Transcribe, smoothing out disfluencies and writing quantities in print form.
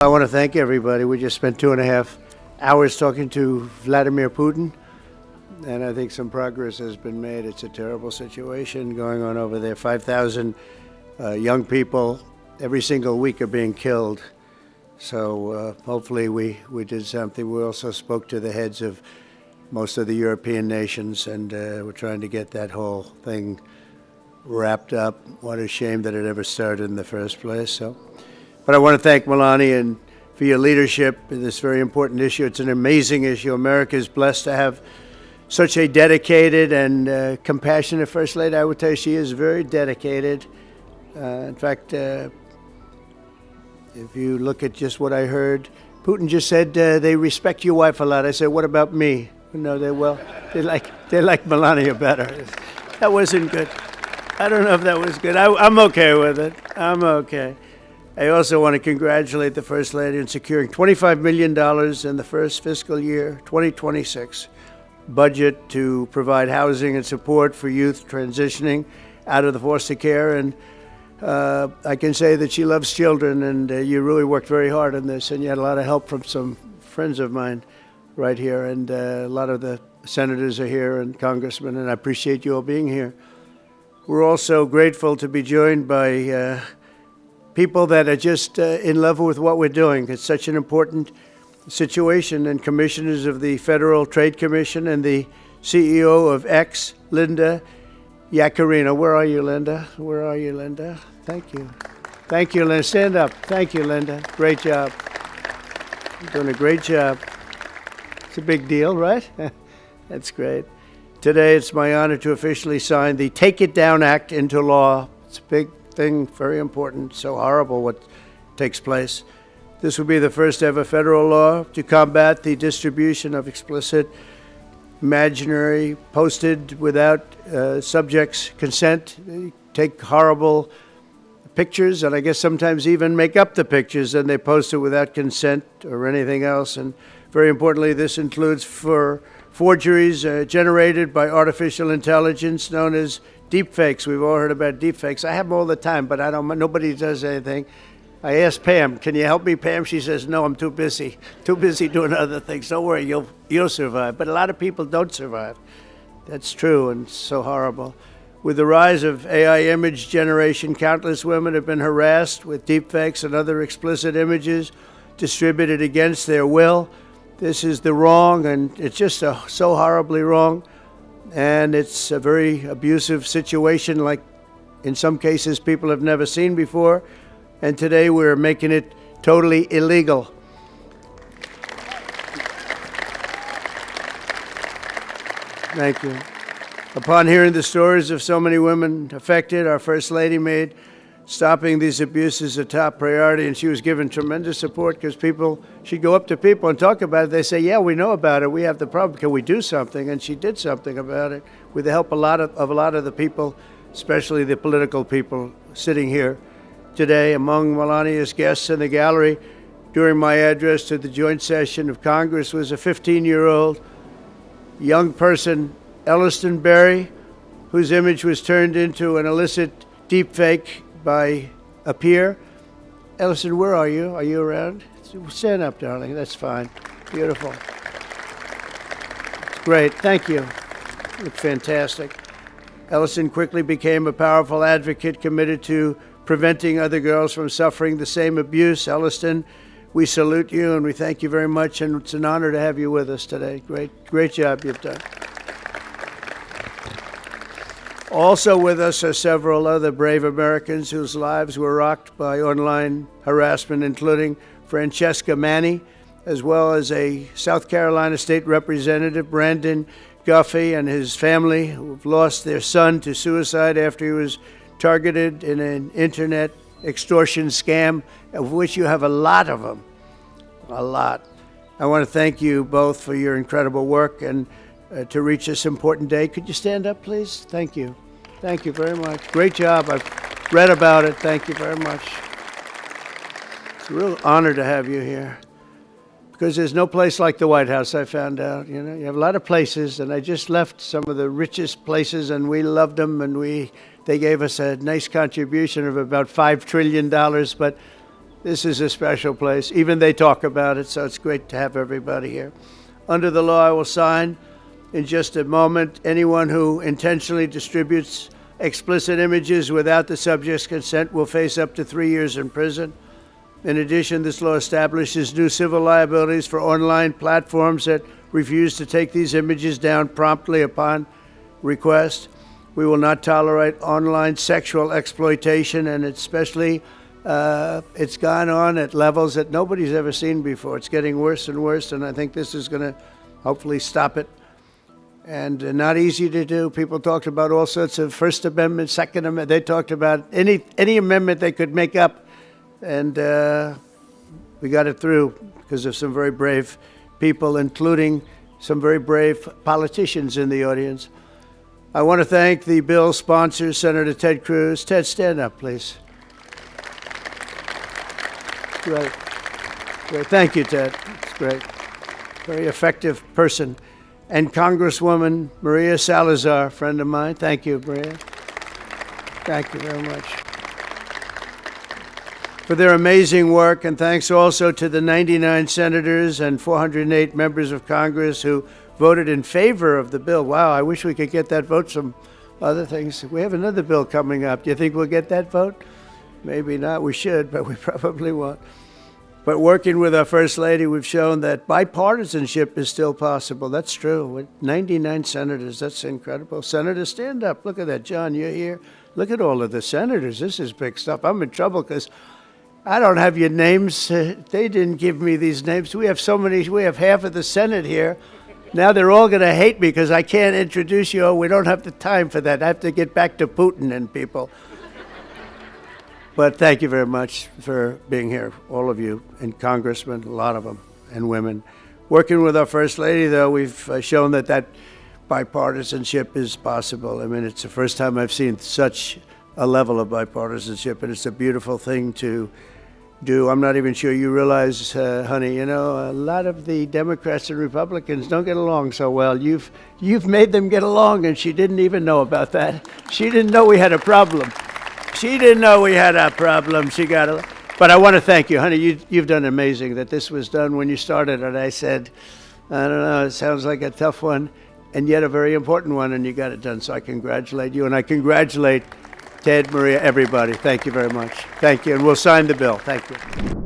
I want to thank everybody. We just spent 2.5 hours talking to Vladimir Putin, and I think some progress has been made. It's a terrible situation going on over there. 5,000 young people every single week are being killed. So hopefully we did something. We also spoke to the heads of most of the European nations, and we're trying to get that whole thing wrapped up. What a shame that it ever started in the first place. But I want to thank Melania for your leadership in this very important issue. It's an amazing issue. America is blessed to have such a dedicated and compassionate First Lady. I would tell you she is very dedicated. In fact, if you look at just what I heard, Putin just said they respect your wife a lot. I said, what about me? No, they like Melania better. That wasn't good. I don't know if that was good. I'm okay with it. I'm okay. I also want to congratulate the First Lady in securing $25 million in the first fiscal year, 2026, budget to provide housing and support for youth transitioning out of the foster care. And I can say that she loves children, and you really worked very hard on this, and you had a lot of help from some friends of mine right here, and a lot of the senators are here and congressmen, and I appreciate you all being here. We're also grateful to be joined by people that are just in love with what we're doing. It's such an important situation, and commissioners of the Federal Trade Commission and the CEO of X, Linda Yaccarino. Where are you, Linda? Where are you, Linda? Thank you. Thank you, Linda. Stand up. Thank you, Linda. Great job. You're doing a great job. It's a big deal, right? That's great. Today, it's my honor to officially sign the Take It Down Act into law. It's a big thing, very important, so horrible what takes place. This will be the first ever federal law to combat the distribution of explicit, imaginary, posted without subjects' consent, take horrible pictures, and I guess sometimes even make up the pictures, and they post it without consent or anything else. And very importantly, this includes for forgeries generated by artificial intelligence known as deepfakes. We've all heard about deepfakes. I have them all the time, but nobody does anything. I asked Pam, can you help me, Pam? She says, no, I'm too busy doing other things. Don't worry, you'll survive. But a lot of people don't survive. That's true, and so horrible. With the rise of AI image generation, countless women have been harassed with deepfakes and other explicit images distributed against their will. This is the wrong, and it's just so horribly wrong. And it's a very abusive situation, like in some cases people have never seen before. And today we're making it totally illegal. Thank you. Upon hearing the stories of so many women affected, our First Lady made stopping these abuses a top priority, and she was given tremendous support because she'd go up to people and talk about it. They say, yeah, we know about it. We have the problem. Can we do something? And she did something about it with the help of a lot of the people, especially the political people sitting here today. Among Melania's guests in the gallery during my address to the joint session of Congress was a 15-year-old young person, Elliston Berry, whose image was turned into an illicit deepfake by a peer. Elliston, where are you? Are you around? Stand up, darling. That's fine. Beautiful. Great. Thank you. You look fantastic. Elliston quickly became a powerful advocate committed to preventing other girls from suffering the same abuse. Elliston, we salute you and we thank you very much, and it's an honor to have you with us today. Great job you've done. Also with us are several other brave Americans whose lives were rocked by online harassment, including Francesca Manny, as well as a South Carolina State Representative, Brandon Guffey, and his family, who have lost their son to suicide after he was targeted in an internet extortion scam, of which you have a lot of them. A lot. I want to thank you both for your incredible work and to reach this important day. Could you stand up, please? Thank you. Thank you very much. Great job. I've read about it. Thank you very much. It's a real honor to have you here, because there's no place like the White House, I found out. You know, you have a lot of places, and I just left some of the richest places, and we loved them, and they gave us a nice contribution of about $5 trillion, but This is a special place. Even they talk about it, so it's great to have everybody here. Under the law, I will sign in just a moment. Anyone who intentionally distributes explicit images without the subject's consent will face up to 3 years in prison. In addition, this law establishes new civil liabilities for online platforms that refuse to take these images down promptly upon request. We will not tolerate online sexual exploitation, and especially it's gone on at levels that nobody's ever seen before. It's getting worse and worse, and I think this is going to hopefully stop it. And not easy to do. People talked about all sorts of First Amendment, Second Amendment. They talked about any amendment they could make up, and we got it through because of some very brave people, including some very brave politicians in the audience. I want to thank the bill's sponsor, Senator Ted Cruz. Ted, stand up, please. Great. Great. Thank you, Ted. It's great. Very effective person. And Congresswoman Maria Salazar, friend of mine. Thank you, Maria. Thank you very much for their amazing work. And thanks also to the 99 senators and 408 members of Congress who voted in favor of the bill. Wow, I wish we could get that vote. Some other things. We have another bill coming up. Do you think we'll get that vote? Maybe not. We should, but we probably won't. But working with our First Lady, we've shown that bipartisanship is still possible. That's true. With 99 senators, that's incredible. Senators, stand up. Look at that. John, you're here. Look at all of the senators. This is big stuff. I'm in trouble because I don't have your names. They didn't give me these names. We have so many. We have half of the Senate here. Now they're all going to hate me because I can't introduce you. Oh, we don't have the time for that. I have to get back to Putin and people. But thank you very much for being here, all of you, and congressmen, a lot of them, and women. Working with our First Lady, though, we've shown that bipartisanship is possible. I mean, it's the first time I've seen such a level of bipartisanship, and it's a beautiful thing to do. I'm not even sure you realize, honey, you know, a lot of the Democrats and Republicans don't get along so well. You've made them get along, and she didn't even know about that. She didn't know we had a problem. She didn't know we had a problem. She got it. But I want to thank you, honey. You've done amazing that this was done when you started. And I said, I don't know, it sounds like a tough one, and yet a very important one, and you got it done. So I congratulate you, and I congratulate Ted, Maria, everybody. Thank you very much. Thank you. And we'll sign the bill. Thank you.